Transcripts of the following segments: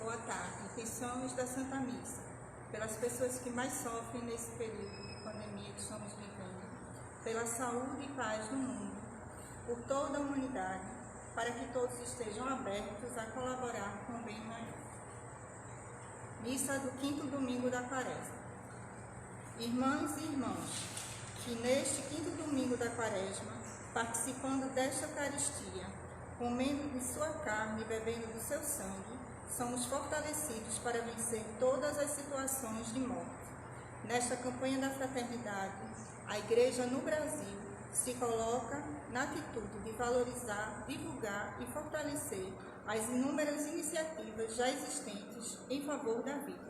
boa tarde. Intenções da Santa Missa, pelas pessoas que mais sofrem nesse período de pandemia que estamos vivendo, pela saúde e paz do mundo, por toda a humanidade, para que todos estejam abertos a colaborar com o bem maior. Missa do 5º domingo da Quaresma. Irmãs e irmãos, que neste 5º domingo da Quaresma, participando desta Eucaristia, comendo de sua carne e bebendo do seu sangue, somos fortalecidos para vencer todas as situações de morte. Nesta campanha da fraternidade, a Igreja no Brasil se coloca na atitude de valorizar, divulgar e fortalecer as inúmeras iniciativas já existentes em favor da vida.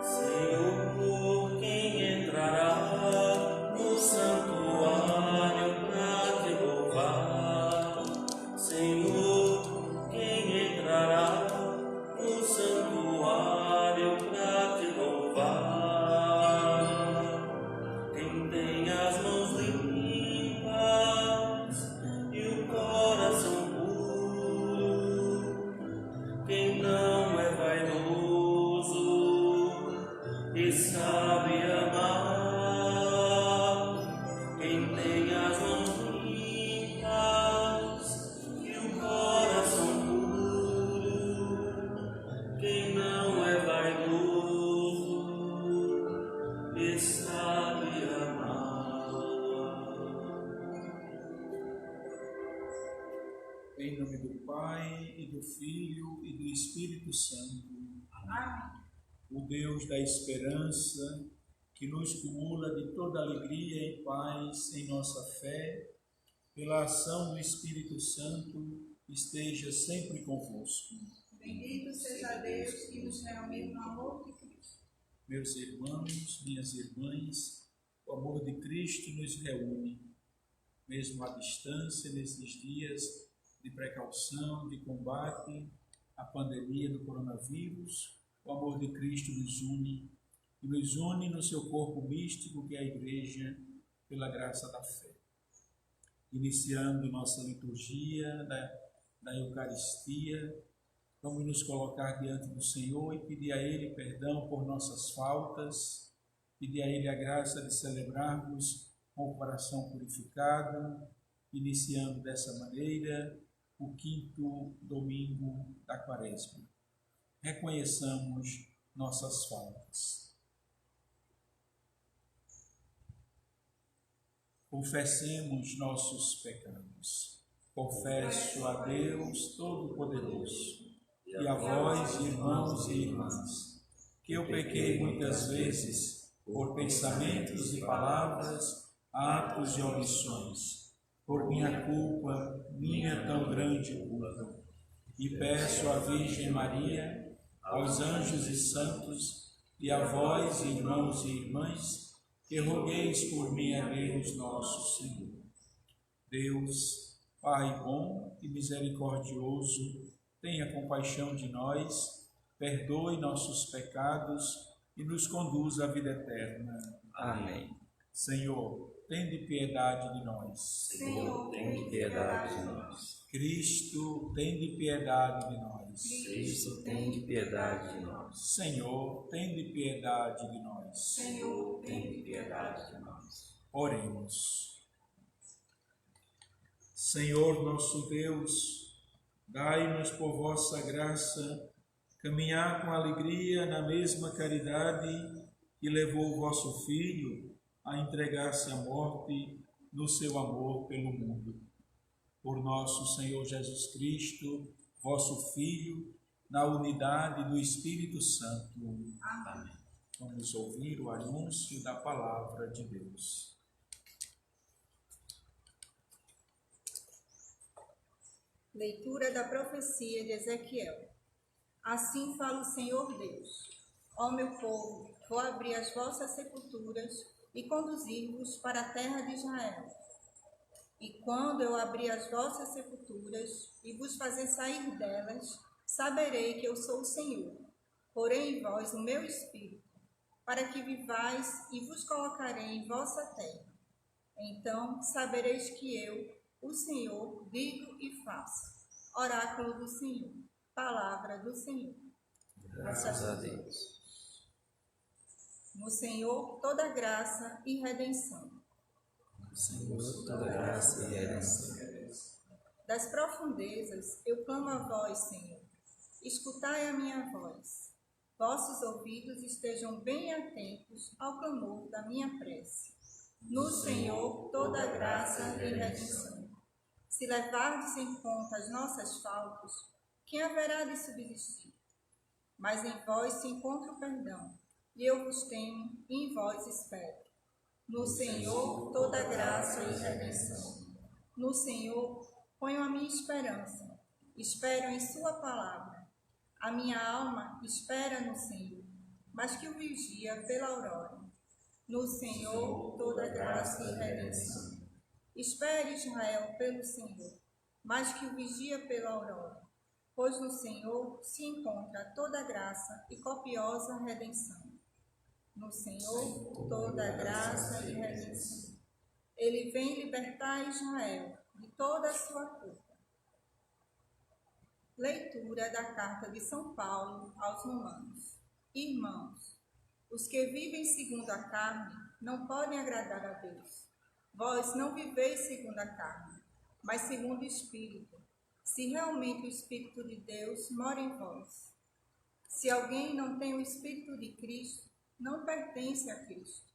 Senhor, quem entrará no santuário para te louvar? Senhor, quem entrará no santuário para te louvar? Quem tem as mãos limpas e o coração puro, quem não é vaidoso e sabe amar, quem tem as mãos limpas e o coração puro, quem não é vaidoso e sabe amar. Em nome do Pai, e do Filho, e do Espírito Santo. Amém. O Deus da esperança, que nos cumula de toda alegria e paz em nossa fé, pela ação do Espírito Santo, esteja sempre convosco. Bendito seja Deus que nos reuniu no amor de Cristo. Meus irmãos, minhas irmãs, o amor de Cristo nos reúne, mesmo à distância, nesses dias de precaução, de combate à pandemia do coronavírus. O amor de Cristo nos une, e nos une no seu corpo místico, que é a Igreja, pela graça da fé. Iniciando nossa liturgia da Eucaristia, vamos nos colocar diante do Senhor e pedir a Ele perdão por nossas faltas, pedir a Ele a graça de celebrarmos com o coração purificado, iniciando dessa maneira o 5º domingo da Quaresma. Reconheçamos nossas faltas. Confessemos nossos pecados. Confesso a Deus Todo-Poderoso e a vós, irmãos e irmãs, que eu pequei muitas vezes por pensamentos e palavras, atos e omissões, por minha culpa, minha tão grande culpa. E peço à Virgem Maria, aos anjos e santos, e a vós, irmãos e irmãs, que rogueis por mim a Deus nosso Senhor. Deus, Pai bom e misericordioso, tenha compaixão de nós, perdoe nossos pecados e nos conduza à vida eterna. Amém. Senhor, tende piedade de nós. Senhor, tem piedade de nós. Cristo, tende piedade de nós. Cristo, tem piedade de nós. Senhor, tende piedade de nós. Senhor, Tem piedade de nós. Oremos. Senhor nosso Deus, dai-nos por vossa graça caminhar com alegria na mesma caridade que levou o vosso Filho a entregar-se à morte no seu amor pelo mundo. Por nosso Senhor Jesus Cristo, vosso Filho, na unidade do Espírito Santo. Amém. Vamos ouvir o anúncio da palavra de Deus. Leitura da profecia de Ezequiel. Assim fala o Senhor Deus: Ó meu povo, vou abrir as vossas sepulturas e conduzir-vos para a terra de Israel. E quando eu abrir as vossas sepulturas e vos fazer sair delas, saberei que eu sou o Senhor. Porei em vós o meu espírito, para que vivais, e vos colocarei em vossa terra. Então sabereis que eu, O Senhor, digo e faço. Oráculo do Senhor. Palavra do Senhor. Graças a Deus. No Senhor, toda graça e redenção. Senhor, toda graça e redenção. Das profundezas eu clamo a vós, Senhor. Escutai a minha voz. Vossos ouvidos estejam bem atentos ao clamor da minha prece. No Senhor, toda graça e redenção. Se levardes em conta as nossas faltas, quem haverá de subsistir? Mas em vós se encontra o perdão, e eu vos temo e em vós espero. No Senhor, toda graça e redenção. No Senhor, ponho a minha esperança. Espero em sua palavra. A minha alma espera no Senhor, mas que o vigia pela aurora. No Senhor, toda graça e redenção. Espere Israel pelo Senhor, mas que o vigia pela aurora. Pois no Senhor se encontra toda graça e copiosa redenção. No Senhor, toda graça e redenção. Ele vem libertar Israel de toda a sua culpa. Leitura da carta de São Paulo aos Romanos. Irmãos, os que vivem segundo a carne não podem agradar a Deus. Vós não viveis segundo a carne, mas segundo o Espírito, se realmente o Espírito de Deus mora em vós. Se alguém não tem o Espírito de Cristo, não pertence a Cristo.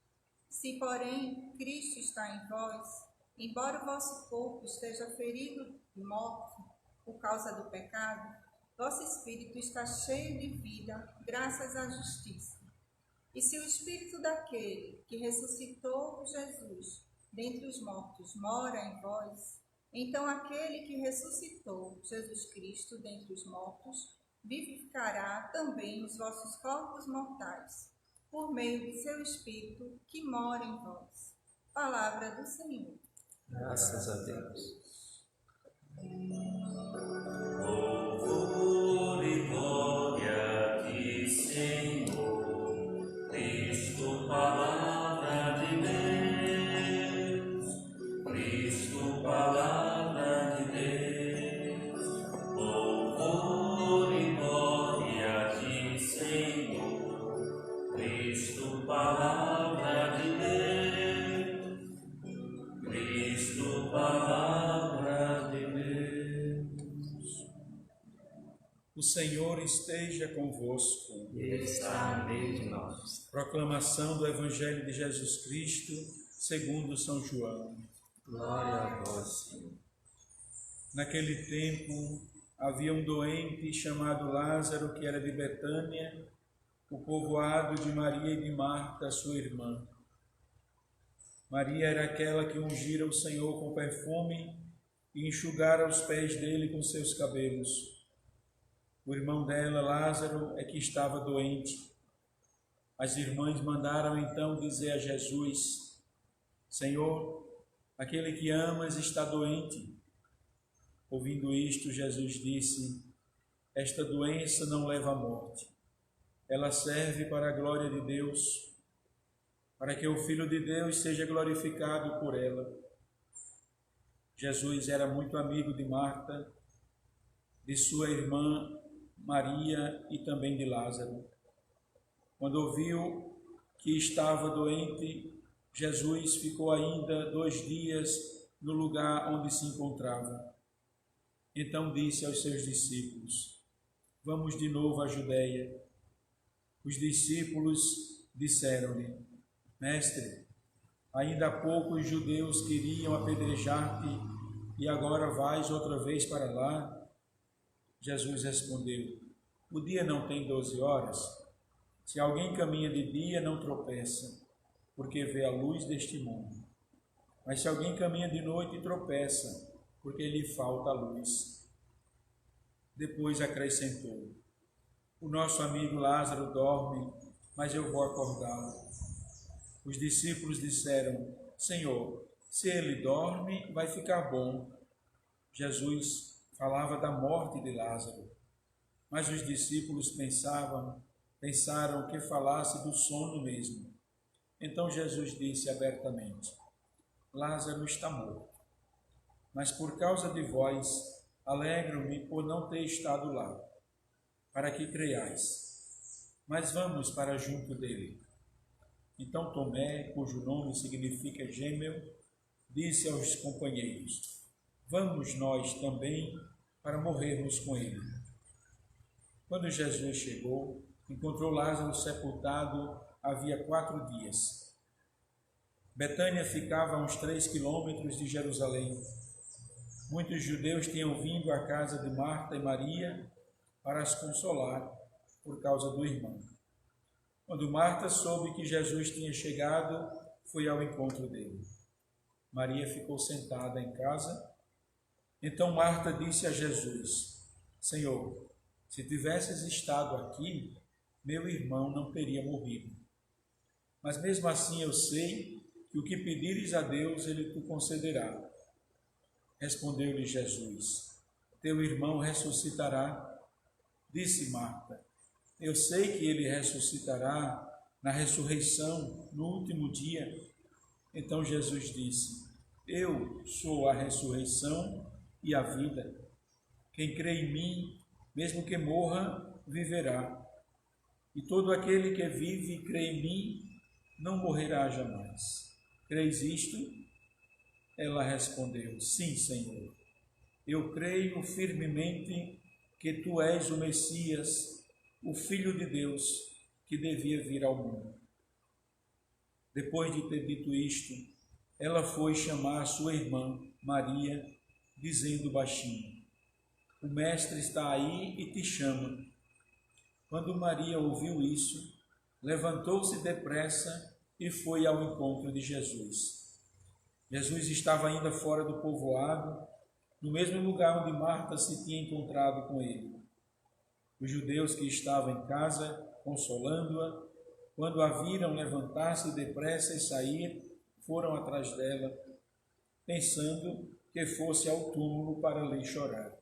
Se, porém, Cristo está em vós, embora o vosso corpo esteja ferido e morto por causa do pecado, vosso espírito está cheio de vida, graças à justiça. E se o Espírito daquele que ressuscitou Jesus dentre os mortos mora em vós, então aquele que ressuscitou Jesus Cristo dentre os mortos vivificará também os vossos corpos mortais, por meio de seu Espírito que mora em vós. Palavra do Senhor. Graças a Deus. Louvor e glória a ti, Senhor, Cristo, palavra de Deus, Cristo, palavra de Deus. Louvor e glória a ti, Senhor, Cristo, palavra de Deus, Cristo, palavra de Deus. O Senhor esteja convosco. Ele está no meio de nós. Proclamação do Evangelho de Jesus Cristo, segundo São João. Glória a vós, Senhor. Naquele tempo, havia um doente chamado Lázaro, que era de Betânia, o povoado de Maria e de Marta, sua irmã. Maria era aquela que ungira o Senhor com perfume e enxugara os pés dele com seus cabelos. O irmão dela, Lázaro, é que estava doente. As irmãs mandaram então dizer a Jesus: Senhor, aquele que amas está doente. Ouvindo isto, Jesus disse: esta doença não leva à morte. Ela serve para a glória de Deus, para que o Filho de Deus seja glorificado por ela. Jesus era muito amigo de Marta, de sua irmã Maria e também de Lázaro. Quando ouviu que estava doente, Jesus ficou ainda 2 dias no lugar onde se encontrava. Então disse aos seus discípulos: vamos de novo à Judeia. Os discípulos disseram-lhe: Mestre, ainda há pouco os judeus queriam apedrejar-te e agora vais outra vez para lá? Jesus respondeu: o dia não tem 12 horas? Se alguém caminha de dia, não tropeça, porque vê a luz deste mundo. Mas se alguém caminha de noite, tropeça, porque lhe falta a luz. Depois acrescentou: o nosso amigo Lázaro dorme, mas eu vou acordá-lo. Os discípulos disseram: Senhor, se ele dorme, vai ficar bom. Jesus falava da morte de Lázaro, mas os discípulos pensaram que falasse do sono mesmo. Então Jesus disse abertamente: Lázaro está morto. mas por causa de vós, alegro-me por não ter estado lá, para que creiais. Mas vamos para junto dele. Então Tomé, cujo nome significa gêmeo, disse aos companheiros: vamos nós também para morrermos com ele. Quando Jesus chegou, encontrou Lázaro sepultado havia 4 dias. Betânia ficava a uns 3 quilômetros de Jerusalém. Muitos judeus tinham vindo à casa de Marta e Maria para as consolar por causa do irmão. Quando Marta soube que Jesus tinha chegado, foi ao encontro dele. Maria ficou sentada em casa. Então Marta disse a Jesus: Senhor, se tivesses estado aqui, meu irmão não teria morrido. Mas mesmo assim eu sei que o que pedires a Deus, ele te concederá. Respondeu-lhe Jesus: teu irmão ressuscitará. Disse Marta: eu sei que ele ressuscitará na ressurreição no último dia. Então Jesus disse: eu sou a ressurreição e a vida. Quem crê em mim, mesmo que morra, viverá. E todo aquele que vive e crê em mim, não morrerá jamais. Creis isto? Ela respondeu: sim, Senhor. Eu creio firmemente que tu és o Messias, o Filho de Deus, que devia vir ao mundo. Depois de ter dito isto, ela foi chamar sua irmã, Maria, dizendo baixinho: o Mestre está aí e te chama. Quando Maria ouviu isso, levantou-se depressa e foi ao encontro de Jesus. Jesus estava ainda fora do povoado, no mesmo lugar onde Marta se tinha encontrado com ele. Os judeus que estavam em casa, consolando-a, quando a viram levantar-se depressa e sair, foram atrás dela, pensando que fosse ao túmulo para ali chorar.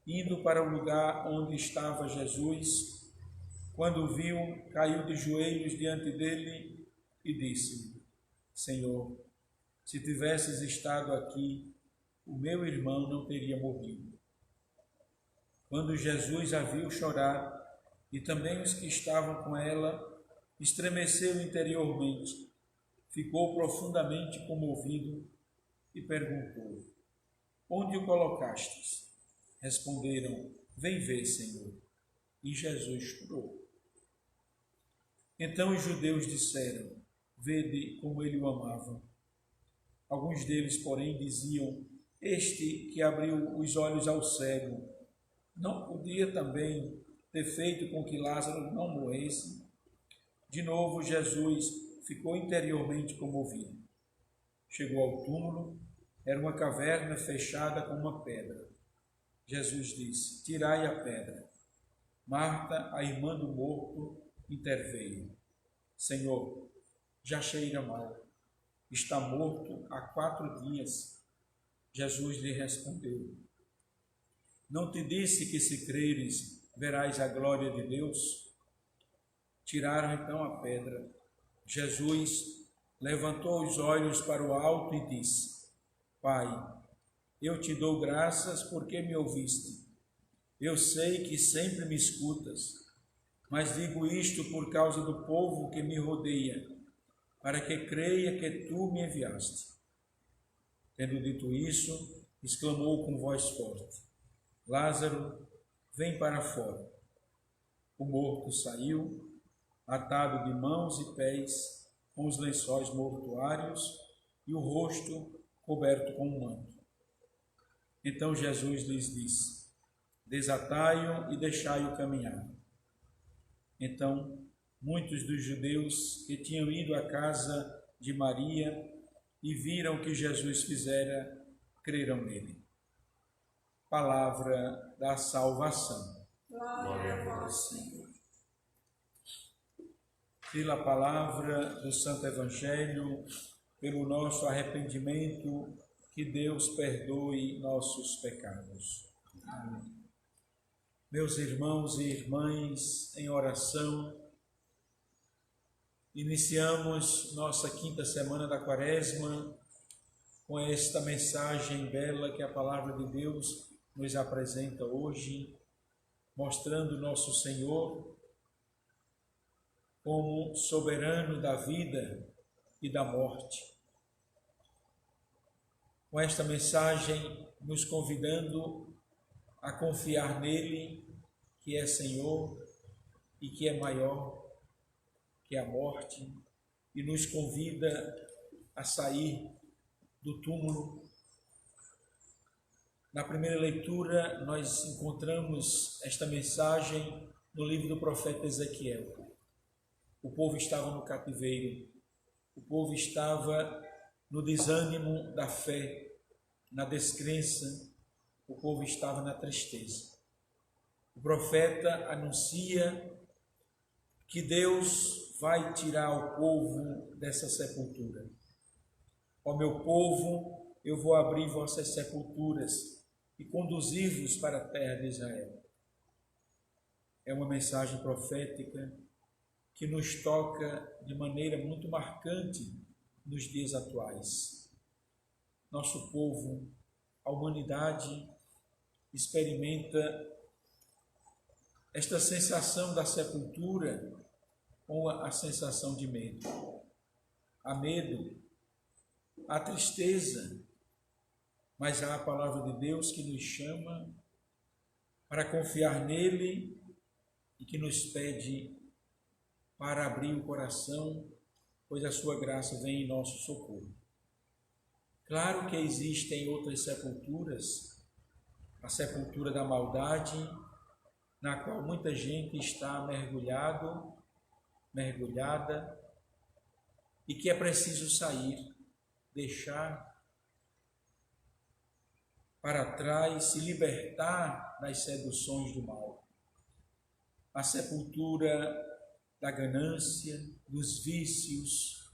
Indo para o lugar onde estava Jesus, quando o viu, caiu de joelhos diante dele e disse: Senhor, se tivesses estado aqui, o meu irmão não teria morrido. Quando Jesus a viu chorar, e também os que estavam com ela, estremeceu interiormente, ficou profundamente comovido e perguntou: onde o colocastes? Responderam: vem ver, Senhor. E Jesus chorou. Então os judeus disseram: vede como ele o amava. Alguns deles, porém, diziam: este que abriu os olhos ao cego, não podia também ter feito com que Lázaro não morresse? De novo, Jesus ficou interiormente comovido. Chegou ao túmulo, era uma caverna fechada com uma pedra. Jesus disse: tirai a pedra. Marta, a irmã do morto, interveio: Senhor, já cheira mal, está morto há 4 dias. Jesus lhe respondeu: não te disse que se creres, verás a glória de Deus? Tiraram então a pedra. Jesus levantou os olhos para o alto e disse: Pai, eu te dou graças porque me ouviste. Eu sei que sempre me escutas, mas digo isto por causa do povo que me rodeia, para que creia que tu me enviaste. Tendo dito isso, exclamou com voz forte: Lázaro, vem para fora. O morto saiu, atado de mãos e pés, com os lençóis mortuários e o rosto coberto com um manto. Então Jesus lhes disse: desatai-o e deixai-o caminhar. Então muitos dos judeus que tinham ido à casa de Maria e viram o que Jesus fizera, creram nele. Palavra da salvação. Glória a vós, Senhor. Pela palavra do Santo Evangelho, pelo nosso arrependimento, que Deus perdoe nossos pecados. Amém. Meus irmãos e irmãs, em oração, iniciamos nossa 5ª semana da Quaresma com esta mensagem bela que a palavra de Deus nos apresenta hoje, mostrando nosso Senhor como soberano da vida e da morte. Com esta mensagem nos convidando a confiar nele, que é Senhor e que é maior que a morte, e nos convida a sair do túmulo. Na primeira leitura, nós encontramos esta mensagem no livro do profeta Ezequiel. O povo estava no cativeiro, o povo estava no desânimo da fé, na descrença, o povo estava na tristeza. O profeta anuncia que Deus vai tirar o povo dessa sepultura. Ó meu povo, eu vou abrir vossas sepulturas e conduzir-vos para a terra de Israel. É uma mensagem profética que nos toca de maneira muito marcante nos dias atuais. Nosso povo, a humanidade, experimenta esta sensação da sepultura com a sensação de medo. Há medo, há tristeza, mas há a palavra de Deus que nos chama para confiar nele e que nos pede para abrir o coração, pois a sua graça vem em nosso socorro. Claro que existem outras sepulturas, a sepultura da maldade, na qual muita gente está mergulhada, e que é preciso sair, deixar para trás, se libertar das seduções do mal. A sepultura da ganância, dos vícios,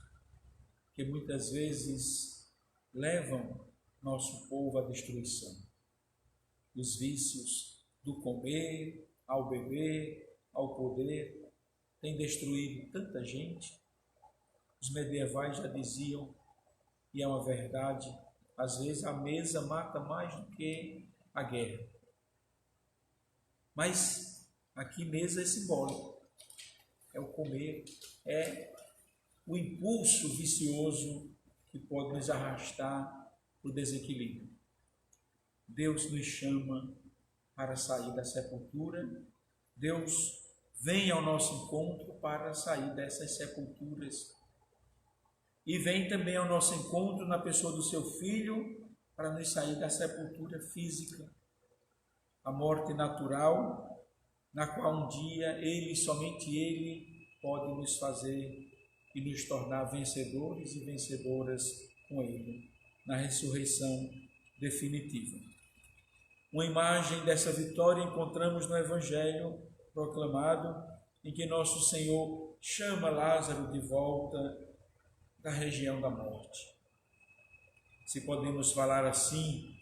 que muitas vezes levam nosso povo à destruição. Os vícios do comer, ao beber, ao poder, têm destruído tanta gente. Os medievais já diziam, e é uma verdade, às vezes a mesa mata mais do que a guerra. Mas aqui mesa é simbólico. É o comer, é o impulso vicioso que pode nos arrastar para o desequilíbrio. Deus nos chama para sair da sepultura. Deus vem ao nosso encontro para sair dessas sepulturas. E vem também ao nosso encontro na pessoa do seu Filho para nos sair da sepultura física, a morte natural, na qual um dia Ele, somente Ele, pode nos fazer e nos tornar vencedores e vencedoras com Ele, na ressurreição definitiva. Uma imagem dessa vitória encontramos no Evangelho proclamado, em que nosso Senhor chama Lázaro de volta da região da morte. Se podemos falar assim,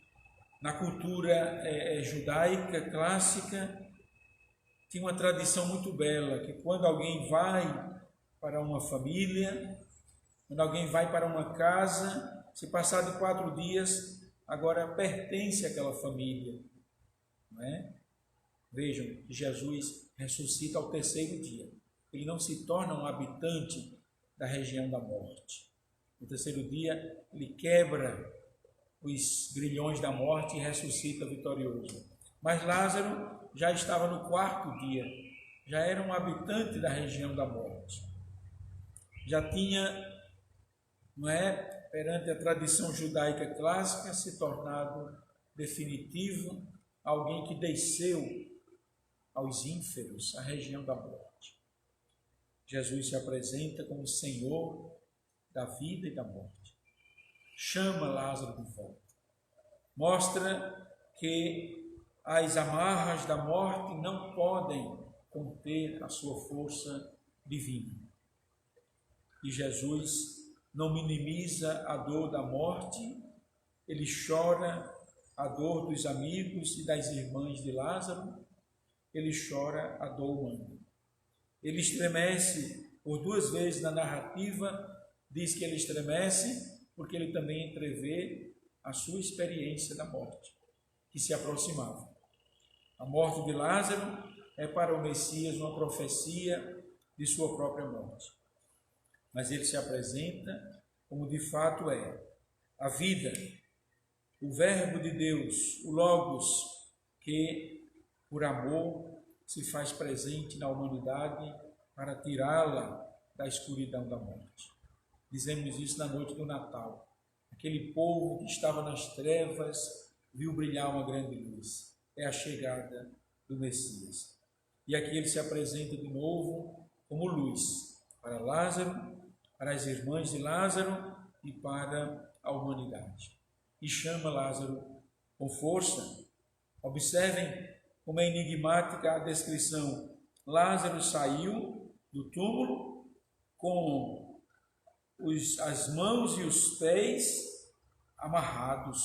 na cultura judaica clássica, tinha uma tradição muito bela, que quando alguém vai para uma família, quando alguém vai para uma casa, se passar de 4 dias, agora pertence àquela família, não é? Vejam que Jesus ressuscita ao 3º dia. Ele não se torna um habitante da região da morte. No 3º dia, ele quebra os grilhões da morte e ressuscita vitorioso. Mas Lázaro já estava no 4º dia, já era um habitante da região da morte. Já tinha, não é, perante a tradição judaica clássica, se tornado definitivo, alguém que desceu aos ínferos, à região da morte. Jesus se apresenta como Senhor da vida e da morte. Chama Lázaro de volta. Mostra que as amarras da morte não podem conter a sua força divina. E Jesus não minimiza a dor da morte, ele chora a dor dos amigos e das irmãs de Lázaro, ele chora a dor humana. Ele estremece por 2 vezes na narrativa, diz que ele estremece porque ele também entrevê a sua experiência da morte, que se aproximava. A morte de Lázaro é para o Messias uma profecia de sua própria morte. Mas ele se apresenta como de fato é a vida, o Verbo de Deus, o Logos, que por amor se faz presente na humanidade para tirá-la da escuridão da morte. Dizemos isso na noite do Natal. Aquele povo que estava nas trevas viu brilhar uma grande luz. É a chegada do Messias. E aqui ele se apresenta de novo como luz para Lázaro, para as irmãs de Lázaro e para a humanidade. E chama Lázaro com força. Observem como é enigmática a descrição. Lázaro saiu do túmulo com as mãos e os pés amarrados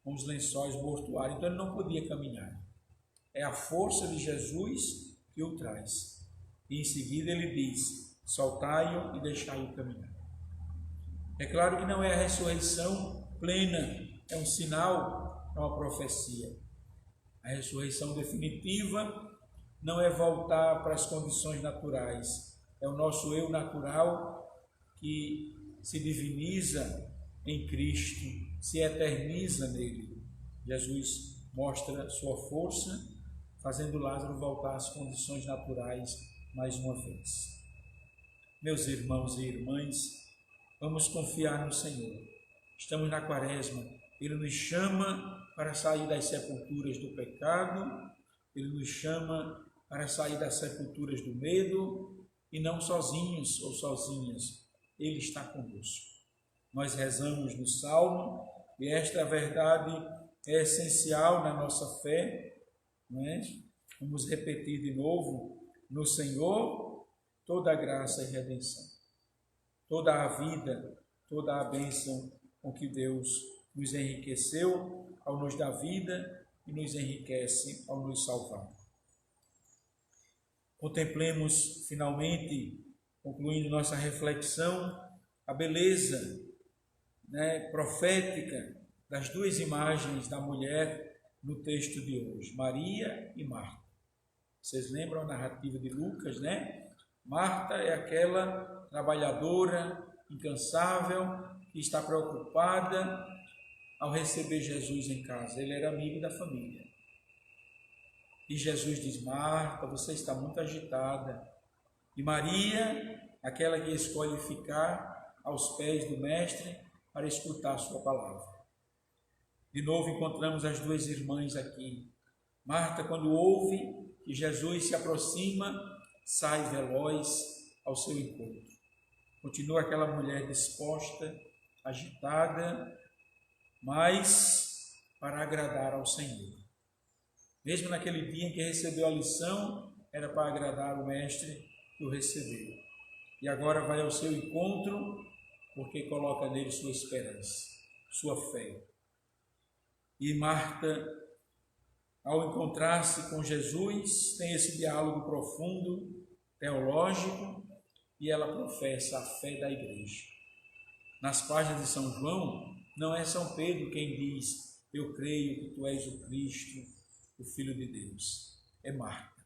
com os lençóis mortuários. Então ele não podia caminhar. É a força de Jesus que o traz. E em seguida ele diz: soltai-o e deixai-o caminhar. É claro que não é a ressurreição plena, é um sinal, é uma profecia. A ressurreição definitiva não é voltar para as condições naturais, é o nosso eu natural que se diviniza em Cristo, se eterniza nele. Jesus mostra sua força, fazendo Lázaro voltar às condições naturais mais uma vez. Meus irmãos e irmãs, vamos confiar no Senhor. Estamos na Quaresma, Ele nos chama para sair das sepulturas do pecado, Ele nos chama para sair das sepulturas do medo, e não sozinhos ou sozinhas, Ele está conosco. Nós rezamos no Salmo, e esta verdade é essencial na nossa fé, não é? Vamos repetir de novo: no Senhor toda a graça e redenção, toda a vida, toda a bênção com que Deus nos enriqueceu ao nos dar vida e nos enriquece ao nos salvar. Contemplemos finalmente, concluindo nossa reflexão, a beleza profética das duas imagens da mulher no texto de hoje, Maria e Marta. Vocês lembram a narrativa de Lucas, né? Marta é aquela trabalhadora, incansável, que está preocupada ao receber Jesus em casa. Ele era amigo da família. E Jesus diz: Marta, você está muito agitada. E Maria, aquela que escolhe ficar aos pés do Mestre para escutar a sua palavra. De novo encontramos as duas irmãs aqui. Marta, quando ouve que Jesus se aproxima, sai veloz ao seu encontro. Continua aquela mulher disposta, agitada, mas para agradar ao Senhor. Mesmo naquele dia em que recebeu a lição, era para agradar o Mestre que o recebeu. E agora vai ao seu encontro, porque coloca nele sua esperança, sua fé. E Marta, ao encontrar-se com Jesus, tem esse diálogo profundo, teológico, e ela professa a fé da igreja. Nas páginas de São João, não é São Pedro quem diz: eu creio que tu és o Cristo, o Filho de Deus. É Marta.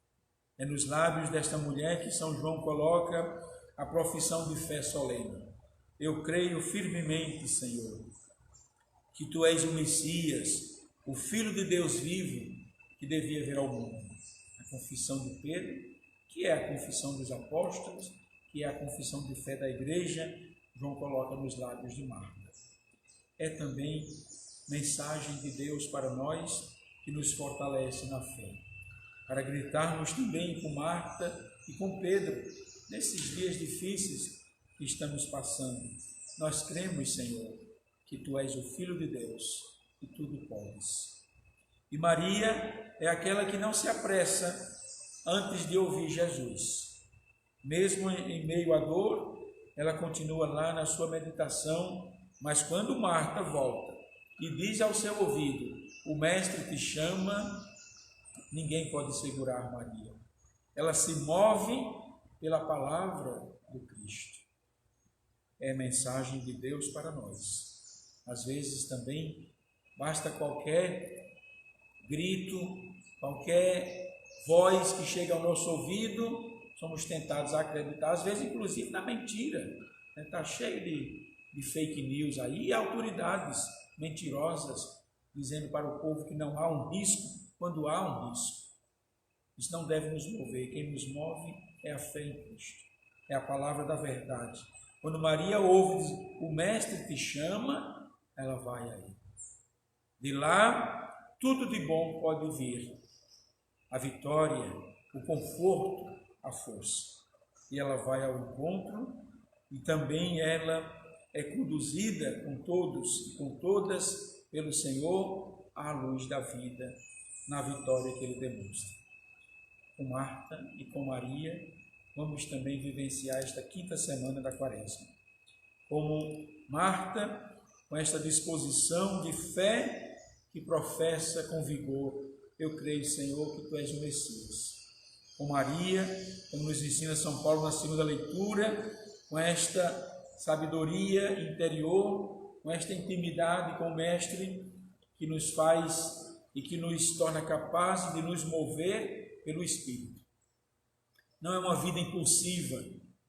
É nos lábios desta mulher que São João coloca a profissão de fé solene. Eu creio firmemente, Senhor, que tu és o Messias, o Filho de Deus vivo, que devia vir ao mundo. A confissão de Pedro, que é a confissão dos apóstolos, que é a confissão de fé da igreja, João coloca nos lábios de Marta. É também mensagem de Deus para nós, que nos fortalece na fé, para gritarmos também com Marta e com Pedro, nesses dias difíceis que estamos passando. Nós cremos, Senhor, que tu és o Filho de Deus e tudo podes. E Maria é aquela que não se apressa antes de ouvir Jesus. Mesmo em meio à dor, ela continua lá na sua meditação, mas quando Marta volta e diz ao seu ouvido: o Mestre te chama, ninguém pode segurar Maria. Ela se move pela palavra do Cristo. é mensagem de Deus para nós. Às vezes também basta qualquer grito, qualquer voz que chega ao nosso ouvido, somos tentados a acreditar, às vezes inclusive na mentira. Está cheio de fake news aí, e autoridades mentirosas dizendo para o povo que não há um risco, quando há um risco. Isso não deve nos mover. Quem nos move é a fé em Cristo, é a palavra da verdade. Quando Maria ouve, o Mestre te chama, ela vai aí. De lá, tudo de bom pode vir. A vitória, o conforto, a força. E ela vai ao encontro, e também ela é conduzida com todos e com todas pelo Senhor à luz da vida, na vitória que Ele demonstra. Com Marta e com Maria, vamos também vivenciar esta quinta semana da Quaresma. Como Marta, com esta disposição de fé que professa com vigor: eu creio, Senhor, que Tu és o Messias. Com Maria, como nos ensina São Paulo na segunda leitura, com esta sabedoria interior, com esta intimidade com o Mestre, que nos faz e que nos torna capazes de nos mover pelo Espírito. Não é uma vida impulsiva,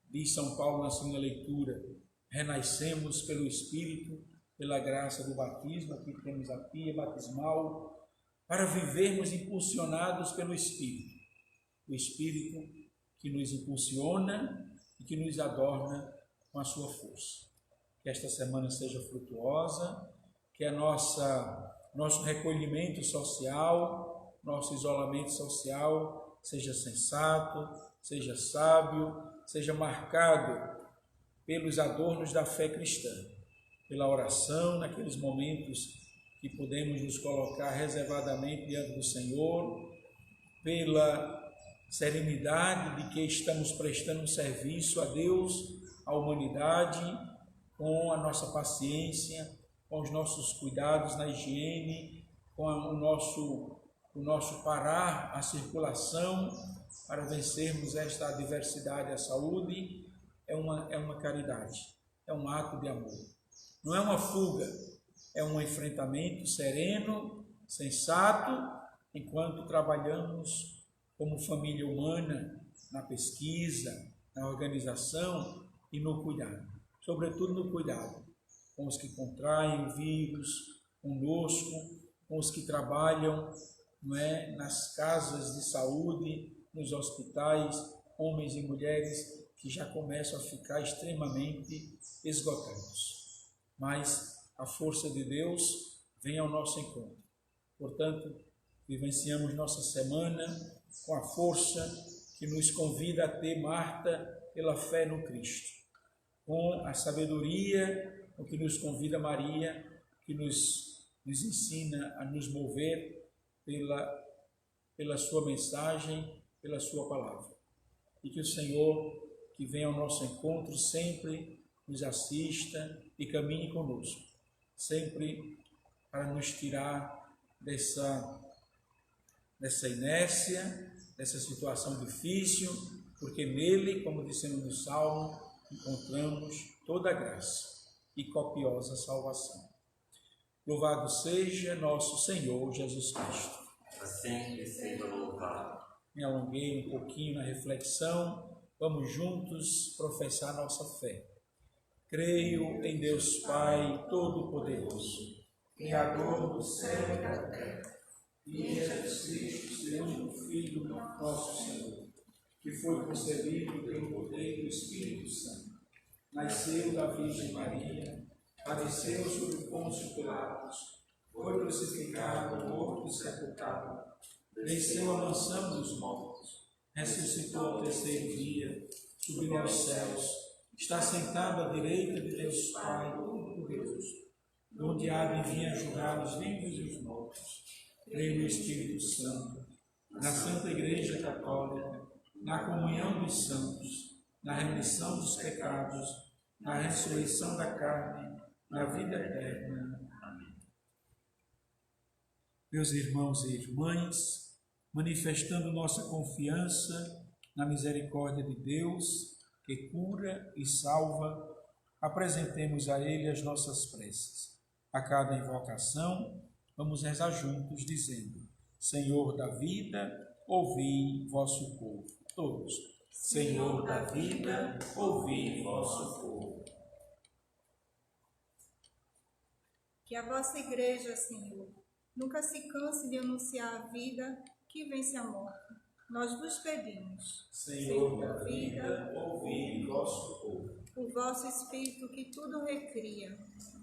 diz São Paulo na segunda leitura. Renascemos pelo Espírito, pela graça do batismo, aqui temos a pia batismal, para vivermos impulsionados pelo Espírito. O Espírito que nos impulsiona e que nos adorna com a sua força. Que esta semana seja frutuosa, que nosso recolhimento social, nosso isolamento social seja sensato, seja sábio, seja marcado pelos adornos da fé cristã, pela oração naqueles momentos que podemos nos colocar reservadamente diante do Senhor, pela serenidade de que estamos prestando um serviço a Deus, à humanidade, com a nossa paciência, com os nossos cuidados na higiene, com o nosso parar a circulação para vencermos esta adversidade à saúde. É uma caridade, é um ato de amor. Não é uma fuga, é um enfrentamento sereno, sensato, enquanto trabalhamos como família humana na pesquisa, na organização e no cuidado. Sobretudo no cuidado com os que contraem o vírus conosco, com os que trabalham nas casas de saúde, nos hospitais, homens e mulheres que já começam a ficar extremamente esgotados. Mas a força de Deus vem ao nosso encontro. Portanto, vivenciamos nossa semana com a força que nos convida a ter Marta pela fé no Cristo, com a sabedoria o que nos convida Maria, que nos ensina a nos mover pela sua mensagem, pela sua palavra. E que o Senhor, que vem ao nosso encontro, sempre nos assista e caminhe conosco, sempre para nos tirar dessa inércia, dessa situação difícil, porque nele, como dissemos no Salmo, encontramos toda a graça e copiosa salvação. Louvado seja nosso Senhor Jesus Cristo. Sempre seja louvado. Me alonguei um pouquinho na reflexão. Vamos juntos professar nossa fé. Creio em Deus Pai Todo-Poderoso, Criador do céu e da terra, e em Jesus Cristo, seu único Filho, nosso Senhor, que foi concebido pelo poder do Espírito Santo. Nasceu da Virgem Maria, padeceu sob o Pôncio Pilatos, foi crucificado, morto e sepultado, desceu à mansão dos mortos, ressuscitou ao terceiro dia, subiu aos céus, está sentado à direita de Deus Pai Todo-Poderoso, onde há de vir a julgar os vivos e os mortos. Creio no Espírito Santo, na Santa Igreja Católica, na comunhão dos santos, na remissão dos pecados, na ressurreição da carne, na vida eterna. Amém. Meus irmãos e irmãs, manifestando nossa confiança na misericórdia de Deus, que cura e salva, apresentemos a Ele as nossas preces. A cada invocação, vamos rezar juntos, dizendo: Senhor da vida, ouvi vosso povo. Todos. Senhor da vida, ouvi vosso povo. Que a vossa igreja, Senhor, nunca se canse de anunciar a vida que vence a morte. Nós vos pedimos, Senhor da vida, ouvi vosso povo. por vosso Espírito que tudo recria,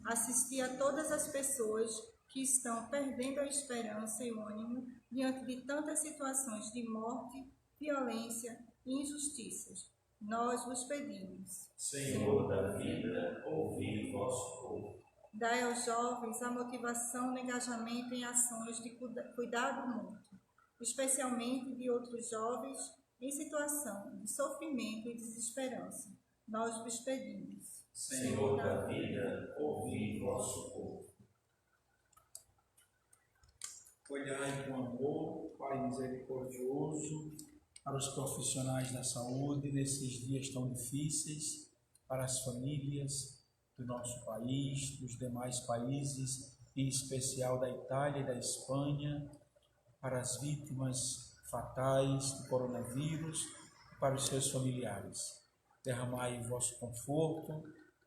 assisti a todas as pessoas que estão perdendo a esperança e o ânimo diante de tantas situações de morte, violência e injustiças. Nós vos pedimos, Senhor da vida, ouvi vosso povo. dai aos jovens a motivação no engajamento em ações de cuidado mútuo, especialmente de outros jovens em situação de sofrimento e desesperança. Nós vos pedimos, Senhor da vida, ouvi vosso povo. Olhai com amor, Pai misericordioso, para os profissionais da saúde nesses dias tão difíceis, para as famílias do nosso país, dos demais países, em especial da Itália e da Espanha, para as vítimas fatais do coronavírus e para os seus familiares. Derramai o vosso conforto,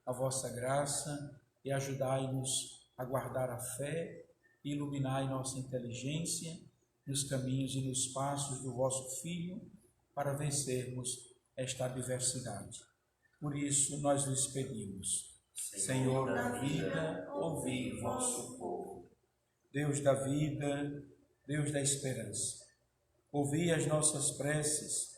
a vossa graça e ajudai-nos a guardar a fé e iluminai nossa inteligência nos caminhos e nos passos do vosso Filho para vencermos esta adversidade. Por isso nós vos pedimos, Senhor da vida, ouvi vosso povo. Deus da vida, Deus da esperança, ouvi as nossas preces,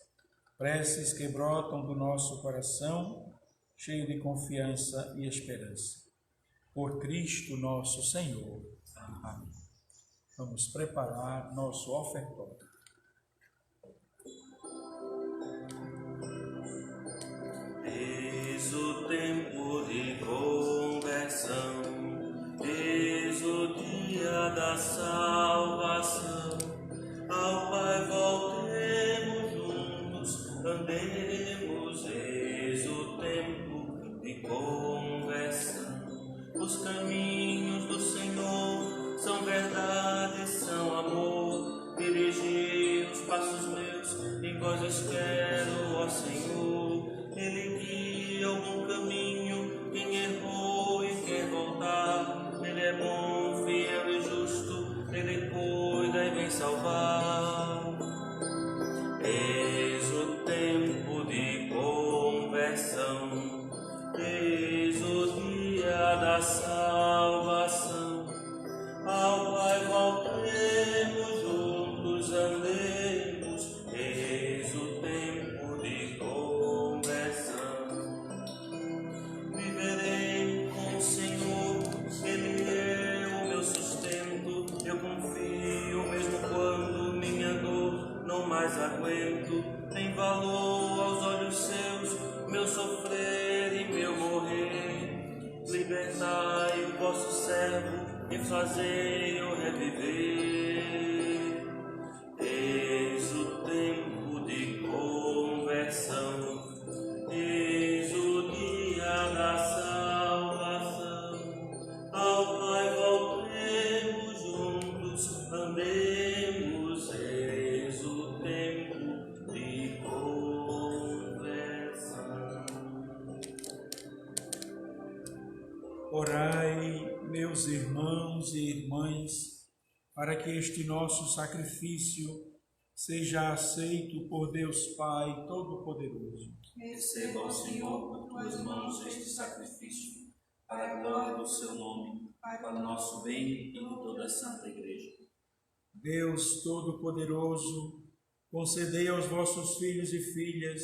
preces que brotam do nosso coração, cheio de confiança e esperança. Por Cristo nosso Senhor. Amém. Vamos preparar nosso ofertório. Eis o tempo de conversão, eis o dia da salvação. Ao Pai voltemos juntos, andemos, eis o tempo de conversão. Os caminhos do Senhor são verdade, são amor. Dirigi os passos meus, em vós espero, ó Senhor. Ele guia o bom caminho, quem errou e quer voltar. Ele é bom, fiel e justo, Ele cuida e vem salvar. Eis o tempo de conversão, eis o dia da salvação. Ao Pai voltemos juntos, andemos, eis o tempo de conversão. Viverei com o Senhor, Ele é o meu sustento. Eu confio mesmo quando minha dor não mais aguento. Tem valor aos olhos seus, meu sofrer e meu morrer. Libertai o vosso servo e fazei-o reviver. Eis o tempo de conversão, eis o dia da salvação. Ao Pai voltemos juntos, andemos, eis o tempo de conversão. Orai, meus irmãos e irmãs, para que este nosso sacrifício seja aceito por Deus Pai Todo-Poderoso. Receba ao Senhor por tuas mãos este sacrifício, para a glória do seu nome, para o nosso bem e de toda a Santa Igreja. Deus Todo-Poderoso, concedei aos vossos filhos e filhas,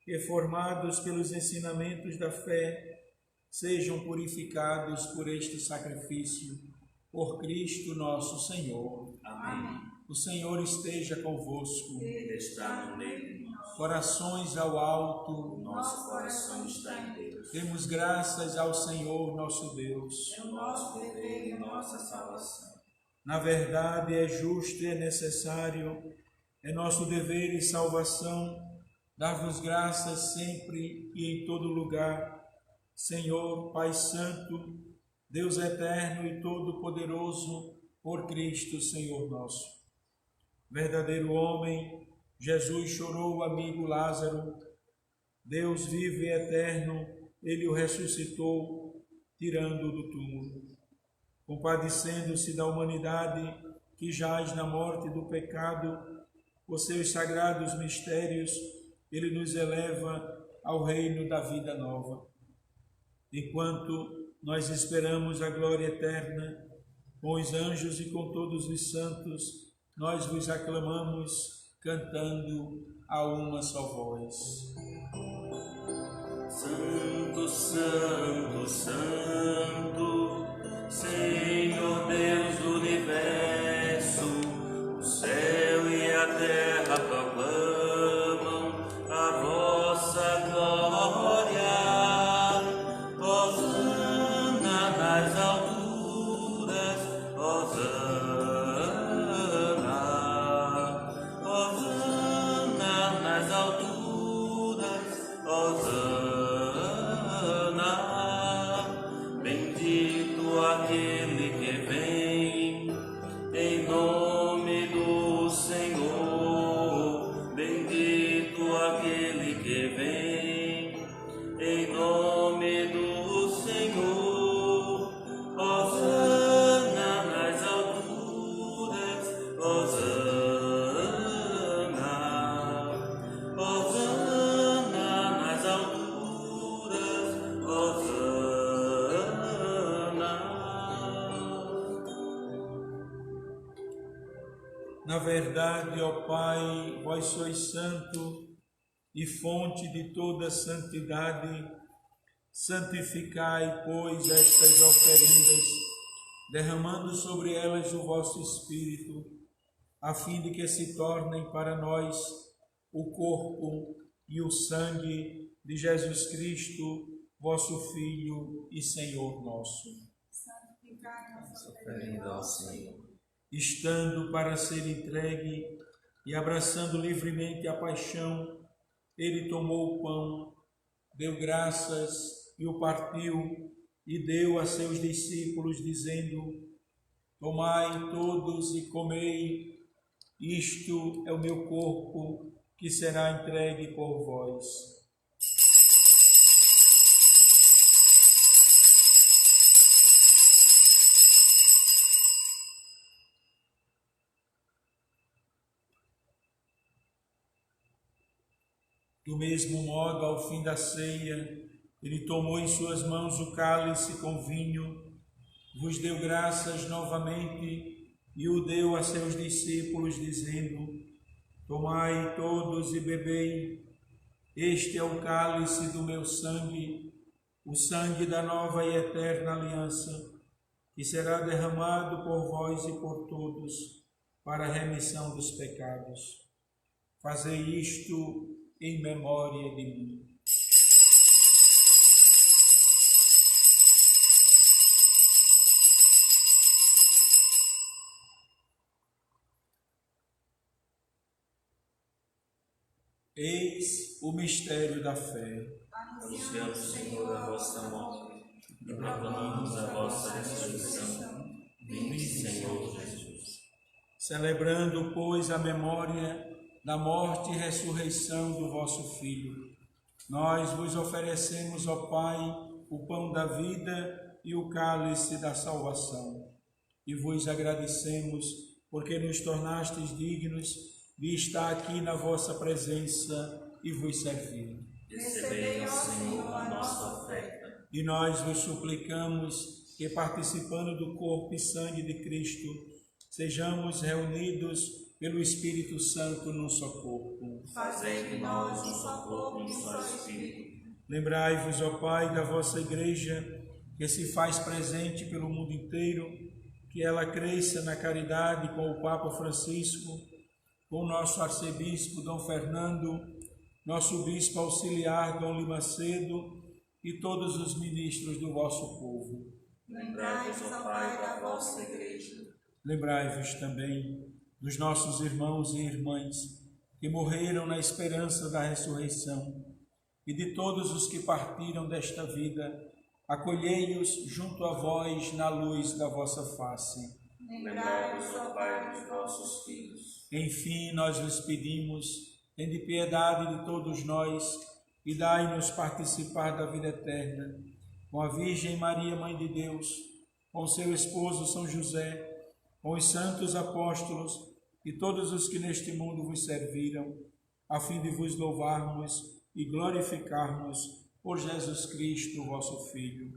que, formados pelos ensinamentos da fé, sejam purificados por este sacrifício, por Cristo nosso Senhor. Amém. O Senhor esteja convosco. Ele está no meio de nós. Corações ao alto. Nosso coração está em Deus. Demos graças ao Senhor nosso Deus. É o nosso dever e nossa salvação. Na verdade, é justo e é necessário, é nosso dever e salvação, dar-vos graças sempre e em todo lugar, Senhor, Pai Santo, Deus eterno e todo-poderoso, por Cristo, Senhor nosso. Verdadeiro homem, Jesus chorou o amigo Lázaro. Deus vivo e eterno, ele o ressuscitou, tirando-o do túmulo. Compadecendo-se da humanidade que jaz na morte do pecado, por seus sagrados mistérios, ele nos eleva ao reino da vida nova. Enquanto nós esperamos a glória eterna, com os anjos e com todos os santos, nós vos aclamamos, cantando a uma só voz. Santo, Santo, Santo, Senhor Deus do universo, o céu e a terra proclamam a vossa glória. Hosana nas alturas, Hosana, Hosana nas alturas, Hosana. Bendito aquele que vem em nome do Senhor, bendito aquele que vem em nome do Senhor. Hosana nas alturas, Hosana, Hosana nas alturas, Hosana. Na verdade, ó Pai, vós sois santo e fonte de toda santidade. Santificai, pois, estas oferendas, derramando sobre elas o vosso Espírito, a fim de que se tornem para nós o corpo e o sangue de Jesus Cristo, vosso Filho e Senhor nosso. Santificai nossa Oferenda ao Senhor. Estando para ser entregue e abraçando livremente a paixão, ele tomou o pão, deu graças e o partiu e deu a seus discípulos, dizendo: tomai todos e comei, isto é o meu corpo que será entregue por vós. Do mesmo modo, ao fim da ceia, ele tomou em suas mãos o cálice com vinho, vos deu graças novamente e o deu a seus discípulos, dizendo: tomai todos e bebei, este é o cálice do meu sangue, o sangue da nova e eterna aliança, que será derramado por vós e por todos para a remissão dos pecados. Fazei isto em memória de mim. Eis o mistério da fé. Anunciamos, Senhor, a vossa morte e proclamamos a vossa ressurreição. Vinde, Senhor Jesus. Celebrando, pois, a memória da morte e ressurreição do vosso Filho, nós vos oferecemos, ó Pai, o pão da vida e o cálice da salvação, e vos agradecemos porque nos tornastes dignos de estar aqui na vossa presença e vos servir. Recebei, ó Senhor, a nossa oferta. E nós vos suplicamos que, participando do corpo e sangue de Cristo, sejamos reunidos pelo Espírito Santo num só corpo. Fazei de nós um só corpo e um só Espírito. Lembrai-vos, ó Pai, da vossa Igreja, que se faz presente pelo mundo inteiro, que ela cresça na caridade com o Papa Francisco, com o nosso arcebispo Dom Fernando, nosso bispo auxiliar Dom Limacedo e todos os ministros do vosso povo. Lembrai-vos, ó Pai, da vossa Igreja. Lembrai-vos também dos nossos irmãos e irmãs que morreram na esperança da ressurreição, e de todos os que partiram desta vida, acolhei-os junto a vós na luz da vossa face. Lembrai-vos, ó Pai, dos nossos filhos. Enfim, nós lhes pedimos, tende piedade de todos nós e dai-nos participar da vida eterna, com a Virgem Maria, Mãe de Deus, com seu esposo São José, com os santos apóstolos e todos os que neste mundo vos serviram, a fim de vos louvarmos e glorificarmos por Jesus Cristo, vosso Filho.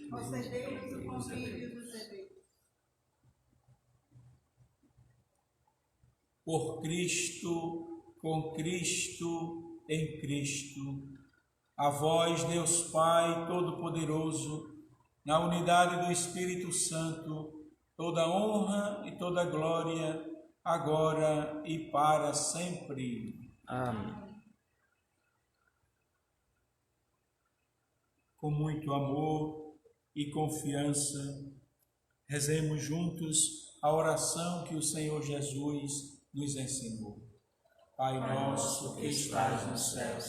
Concedei-nos o convívio dos hebreus. Por Cristo, com Cristo, em Cristo, a vós, Deus Pai Todo-Poderoso, na unidade do Espírito Santo, toda honra e toda glória, agora e para sempre. Amém. Com muito amor e confiança, rezemos juntos a oração que o Senhor Jesus nos ensinou. Pai nosso que estais nos céus,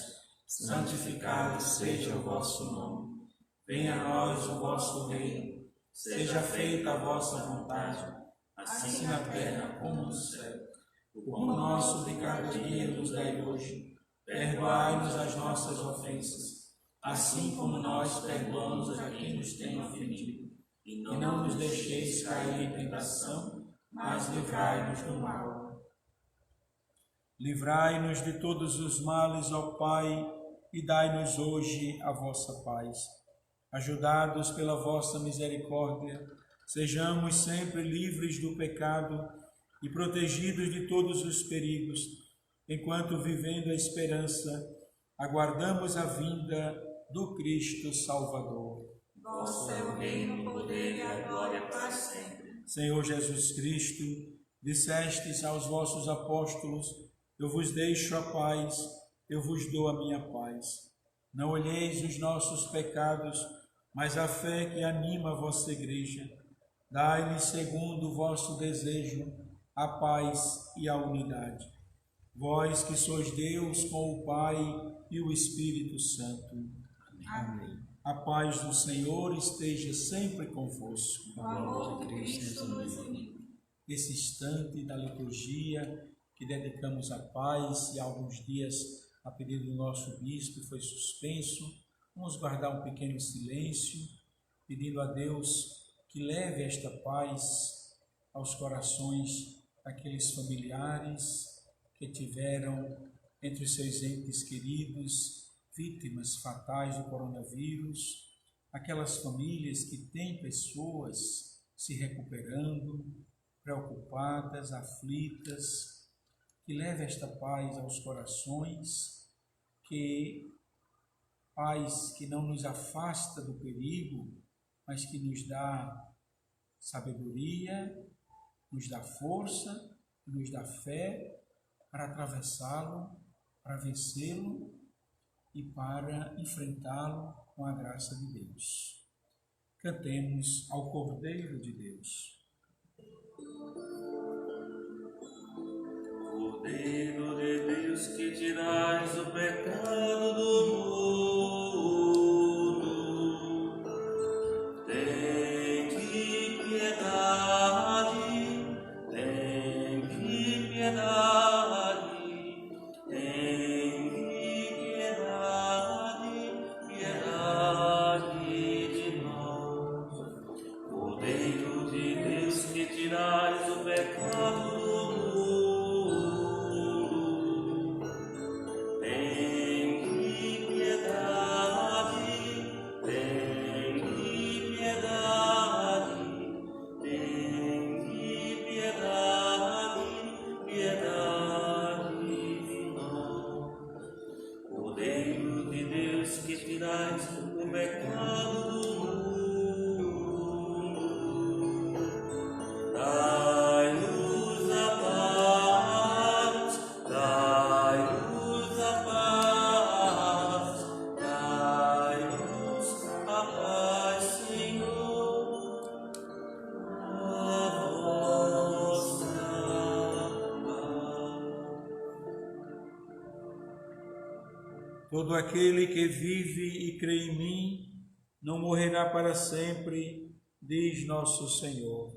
santificado seja o vosso nome. Venha a nós o vosso reino. Seja feita a vossa vontade, assim na terra como no céu. O pão nosso de cada dia nos dai hoje. Perdoai-nos as nossas ofensas, assim como nós perdoamos a quem nos tem ofendido. E não nos deixeis cair em tentação, mas livrai-nos do mal. Livrai-nos de todos os males, ó Pai, e dai-nos hoje a vossa paz. Ajudados pela vossa misericórdia, sejamos sempre livres do pecado e protegidos de todos os perigos, enquanto, vivendo a esperança, aguardamos a vinda do Cristo Salvador. Vosso é o reino, o poder e a glória para sempre. Senhor Jesus Cristo, dissestes aos vossos apóstolos: eu vos deixo a paz, eu vos dou a minha paz. Não olheis os nossos pecados, mas a fé que anima a vossa igreja. Dai-lhe, segundo o vosso desejo, a paz e a unidade. Vós que sois Deus com o Pai e o Espírito Santo. Amém. A paz do Senhor esteja sempre convosco. O amor de Cristo nos une. Esse instante da liturgia que dedicamos à paz e há alguns dias, a pedido do nosso bispo, foi suspenso. Vamos guardar um pequeno silêncio, pedindo a Deus que leve esta paz aos corações daqueles familiares que tiveram entre os seus entes queridos vítimas fatais do coronavírus, aquelas famílias que têm pessoas se recuperando, preocupadas, aflitas, que leve esta paz aos corações, paz que não nos afasta do perigo, mas que nos dá sabedoria, nos dá força, nos dá fé para atravessá-lo, para vencê-lo e para enfrentá-lo com a graça de Deus. Cantemos ao Cordeiro de Deus. Cordeiro de Deus, que tirais o pecado do mundo, tende piedade, tende piedade, tende piedade, piedade de nós. Cordeiro de Deus, Todo aquele que vive e crê em mim não morrerá para sempre, diz nosso Senhor.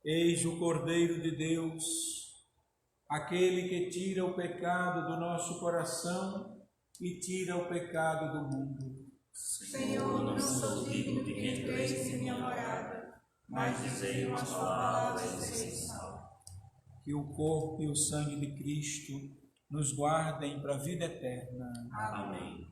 Eis o Cordeiro de Deus, aquele que tira o pecado do nosso coração e tira o pecado do mundo. Senhor, não sou digno de que entreis em minha morada, mas dizei uma só palavra e serei salvo. Que o corpo e o sangue de Cristo nos guardem para a vida eterna. Amém.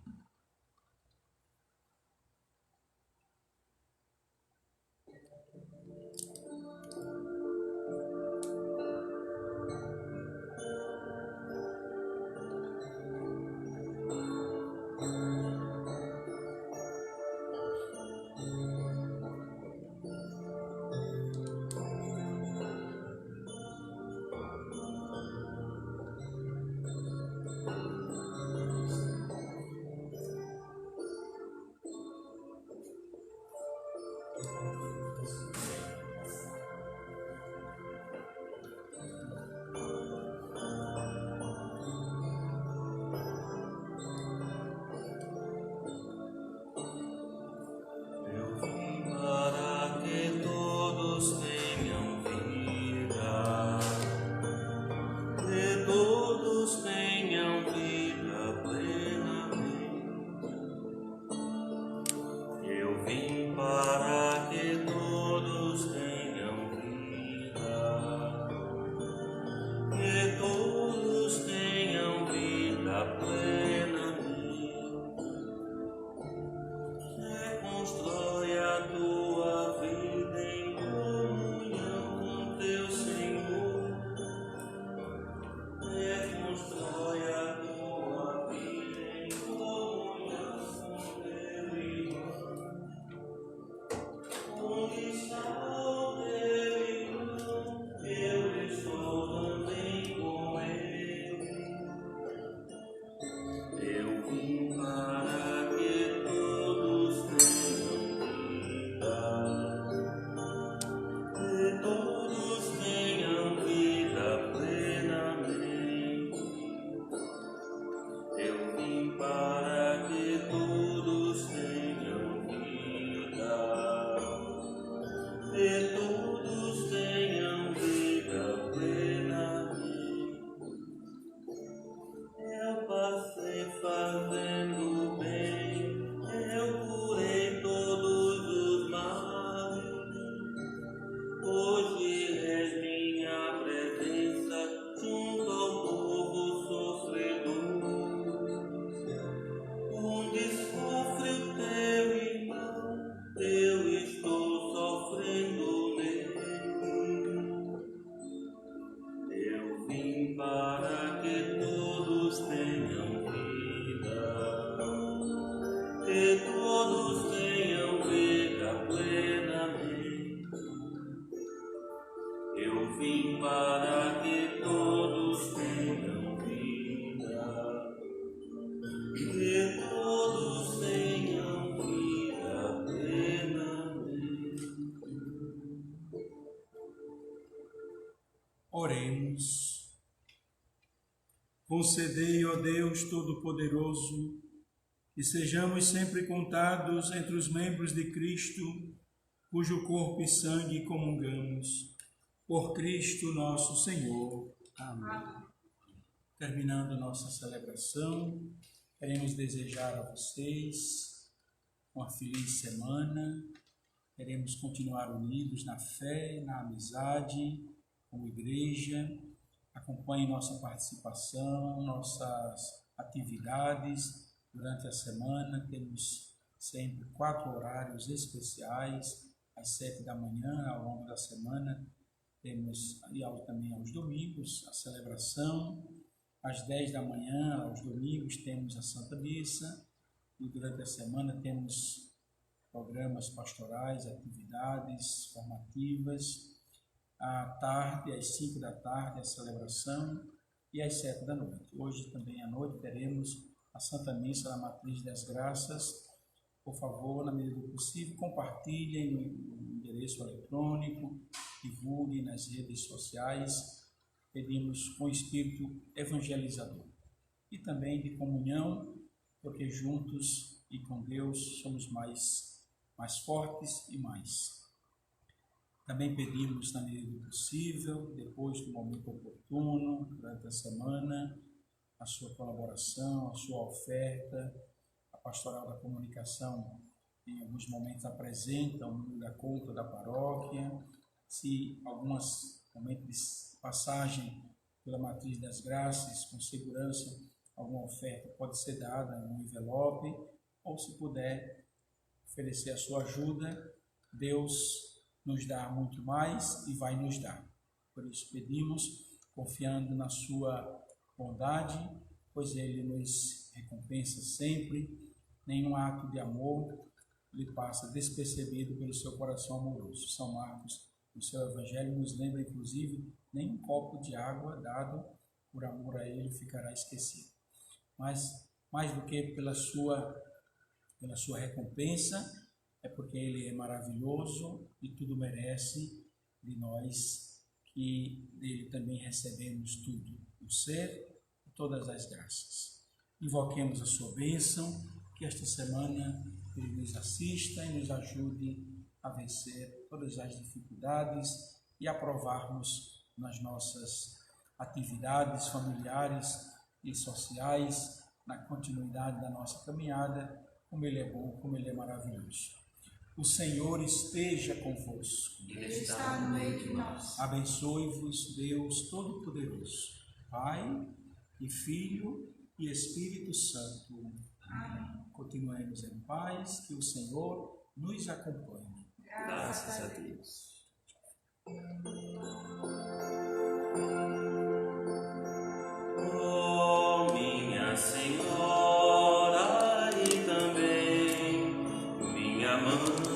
Oremos. Concedei, ó Deus Todo-Poderoso, que sejamos sempre contados entre os membros de Cristo, cujo corpo e sangue comungamos. Por Cristo nosso Senhor. Amém. Terminando nossa celebração, queremos desejar a vocês uma feliz semana. Queremos continuar unidos na fé, na amizade, como igreja. Acompanhe nossa participação, nossas atividades durante a semana. Temos sempre 4 horários especiais, às 7 da manhã, ao longo da semana. Temos também aos domingos a celebração. Às 10 da manhã, aos domingos, temos a Santa Missa. E durante a semana temos programas pastorais, atividades formativas. À tarde, às 5 da tarde, a celebração, e às 7 da noite. Hoje também à noite teremos a Santa Missa da Matriz das Graças. Por favor, na medida do possível, compartilhem no endereço eletrônico, divulguem nas redes sociais. pedimos com espírito evangelizador e também de comunhão, porque juntos e com Deus somos mais fortes e mais. Também pedimos, na medida do possível, depois do momento oportuno, durante a semana, a sua colaboração, a sua oferta. A Pastoral da Comunicação, em alguns momentos, apresenta o número da conta da paróquia. Se alguns momentos de passagem pela Matriz das Graças, com segurança, alguma oferta pode ser dada no envelope, ou se puder oferecer a sua ajuda, Deus nos dá muito mais e vai nos dar. Por isso pedimos, confiando na sua bondade, pois Ele nos recompensa sempre. Nenhum ato de amor lhe passa despercebido pelo seu coração amoroso. São Marcos, no seu Evangelho, nos lembra, inclusive, nem um copo de água dado por amor a Ele ficará esquecido. Mas, mais do que pela sua recompensa, é porque Ele é maravilhoso e tudo merece de nós, que dele também recebemos tudo, o ser e todas as graças. Invoquemos a sua bênção, que esta semana Ele nos assista e nos ajude a vencer todas as dificuldades e aprovarmos nas nossas atividades familiares e sociais, na continuidade da nossa caminhada, como Ele é bom, como Ele é maravilhoso. O Senhor esteja convosco. Ele está no meio de nós. Abençoe-vos, Deus Todo-Poderoso, Pai e Filho e Espírito Santo. Amém. Continuemos em paz, que o Senhor nos acompanhe. Graças a Deus. Oh, minha Senhora, e também minha mãe.